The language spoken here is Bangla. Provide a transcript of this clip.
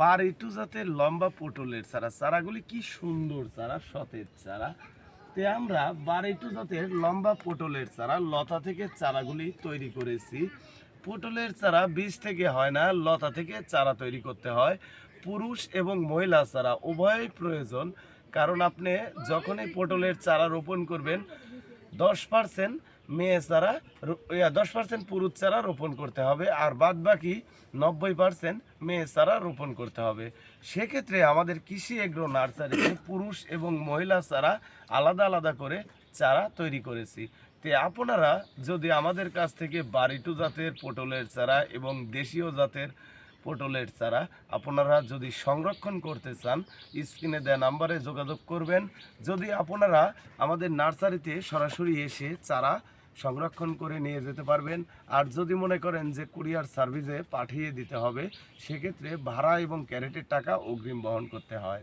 বারৈটু জাতের লম্বা পটলের চারা, চারাগুলি কি সুন্দর চারা, সতেজ চারা। তে আমরা বারৈটু জাতের লম্বা পটলের চারা লতা থেকে চারাগুলি তৈরি করেছি। পটলের চারা বীজ থেকে হয় না, লতা থেকে চারা তৈরি করতে হয়। পুরুষ এবং মহিলা চারা উভয়ই প্রয়োজন, কারণ আপনি যখনই পটলের চারা রোপণ করবেন 10% মেয়ে চারা 10% পুরুষ চারা রোপণ করতে হবে, আর বাদ বাকি 90% মেয়ে চারা রোপণ করতে হবে। সেক্ষেত্রে আমাদের কৃষি এগ্রো নার্সারিতে পুরুষ এবং মহিলা চারা আলাদা আলাদা করে চারা তৈরি করেছি। তে আপনারা যদি আমাদের কাছ থেকে বারৈটু জাতের পটলের চারা এবং দেশীয় জাতের পটলের চারা আপনারা যদি সংরক্ষণ করতে চান, স্ক্রিনে দেওয়া নাম্বারে যোগাযোগ করবেন। যদি আপনারা আমাদের নার্সারিতে সরাসরি এসে চারা সংরক্ষণ করে নিয়ে যেতে পারবেন। আর যদি মনে করেন যে কুরিয়ার সার্ভিসে পাঠিয়ে দিতে হবে, সেক্ষেত্রে ভাড়া এবং ক্যারেটের টাকা অগ্রিম বহন করতে হয়।